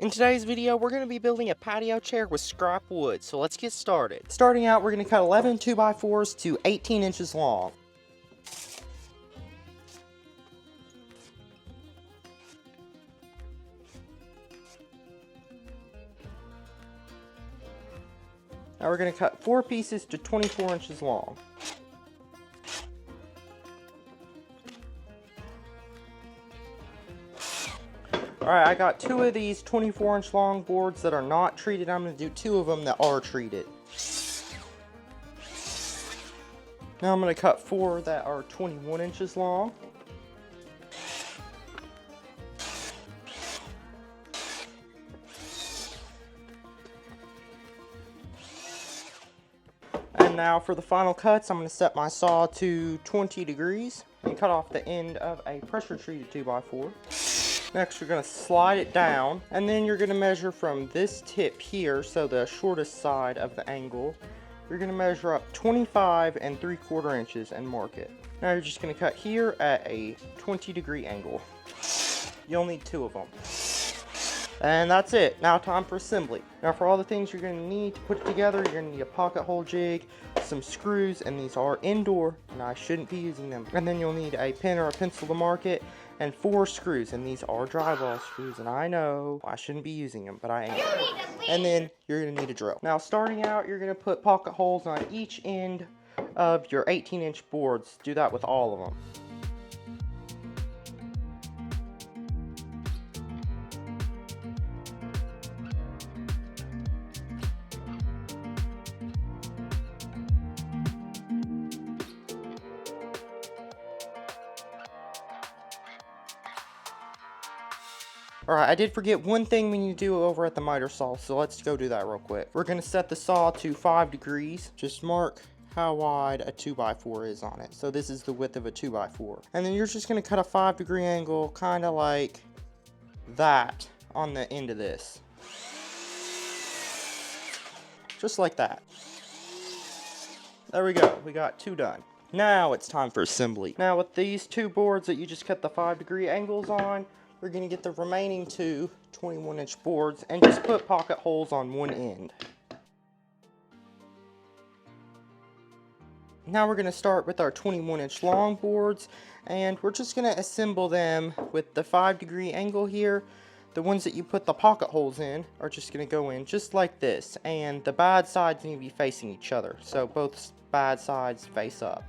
In today's video, we're going to be building a patio chair with scrap wood, so let's get started. Starting out, we're going to cut 11 2x4s to 18 inches long. Now we're going to cut 4 pieces to 24 inches long. Alright, I got 2 of these 24-inch long boards that are not treated. I'm going to do 2 of them that are treated. Now I'm going to cut 4 that are 21 inches long. And now for the final cuts, I'm going to set my saw to 20 degrees and cut off the end of a pressure treated 2x4. Next, you're going to slide it down, and then you're going to measure from this tip here, so the shortest side of the angle. You're going to measure up 25 3/4 inches and mark it. Now you're just going to cut here at a 20-degree angle. You'll need 2 of them. And that's it. Now time for assembly. Now for all the things you're going to need to put it together, you're going to need a pocket hole jig, some screws, and these are indoor, and I shouldn't be using them. And then you'll need a pen or a pencil to mark it, and 4 screws, and these are drywall screws, and I know I shouldn't be using them, but I am. And then you're going to need a drill. Now starting out, you're going to put pocket holes on each end of your 18-inch boards. Do that with all of them. Alright, I did forget one thing we need to do over at the miter saw, so let's go do that real quick. We're going to set the saw to 5 degrees. Just mark how wide a 2x4 is on it. So this is the width of a 2x4. And then you're just going to cut a 5-degree angle, kind of like that, on the end of this. Just like that. There we go. We got 2 done. Now it's time for assembly. Now with these 2 boards that you just cut the 5-degree angles on, we're going to get the remaining 2 21-inch boards and just put pocket holes on one end. Now we're going to start with our 21-inch long boards, and we're just going to assemble them with the 5-degree angle here. The ones that you put the pocket holes in are just going to go in just like this, and the bad sides need to be facing each other, so both bad sides face up.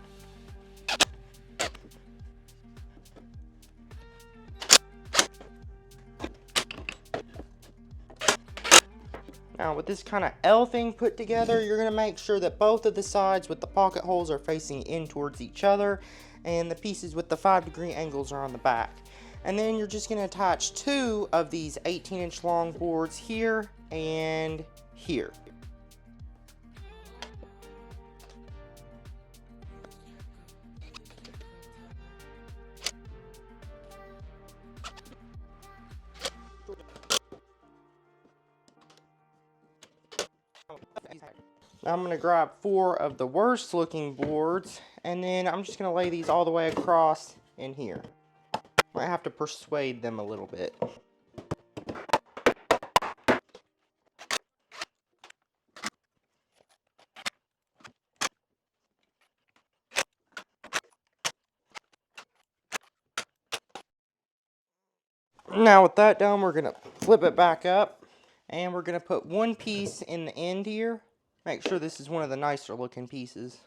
Now with this kind of L thing put together, you're going to make sure that both of the sides with the pocket holes are facing in towards each other, and the pieces with the 5-degree angles are on the back. And then you're just going to attach 2 of these 18-inch long boards here and here. Now I'm going to grab 4 of the worst looking boards, and then I'm just going to lay these all the way across in here. Might have to persuade them a little bit. Now with that done, we're going to flip it back up, and we're going to put 1 piece in the end here. Make sure this is one of the nicer looking pieces.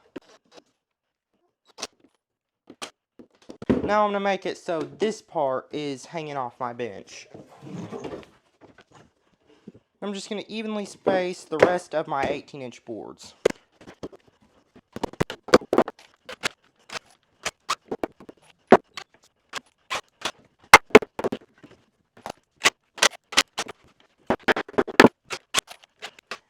Now I'm going to make it so this part is hanging off my bench. I'm just going to evenly space the rest of my 18-inch boards.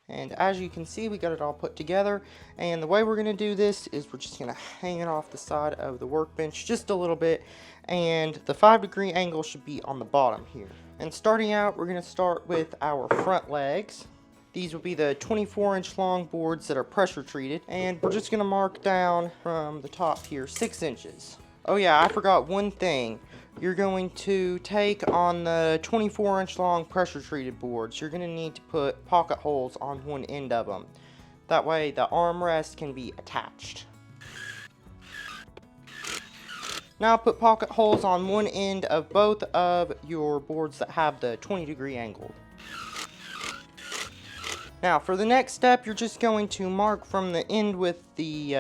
And as you can see, we got it all put together, and the way we're going to do this is we're just going to hang it off the side of the workbench just a little bit, and the 5-degree angle should be on the bottom here. And starting out, we're going to start with our front legs. These will be the 24-inch long boards that are pressure treated, and we're just going to mark down from the top here 6 inches. Oh yeah, I forgot one thing. you're going to take on the 24-inch long pressure treated boards. You're going to need to put pocket holes on one end of them. That way the armrest can be attached. Now put pocket holes on one end of both of your boards that have the 20-degree angle. Now for the next step, you're just going to mark from the end with the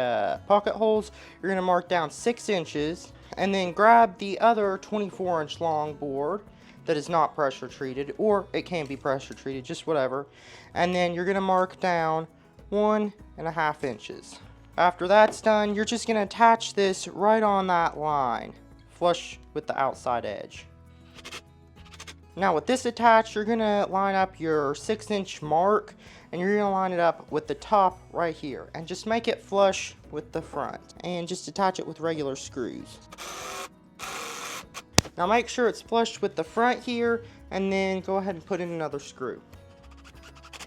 pocket holes. You're going to mark down 6 inches and then grab the other 24-inch long board that is not pressure treated, or it can be pressure treated, just whatever. And then you're going to mark down 1.5 inches. After that's done, you're just going to attach this right on that line, flush with the outside edge. Now with this attached, you're going to line up your 6-inch mark, and you're going to line it up with the top right here, and just make it flush with the front, and just attach it with regular screws. Now make sure it's flush with the front here, and then go ahead and put in another screw.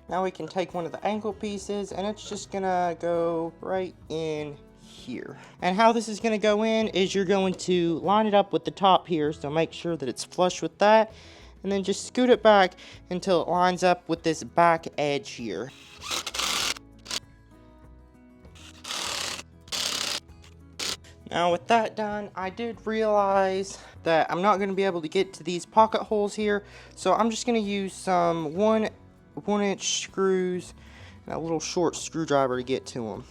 Now we can take one of the angle pieces, and it's just gonna go right in here. And how this is gonna go in is you're going to line it up with the top here, so make sure that it's flush with that, and then just scoot it back until it lines up with this back edge here. Now with that done, I did realize that I'm not going to be able to get to these pocket holes here, so I'm just going to use some 1-inch screws and a little short screwdriver to get to them.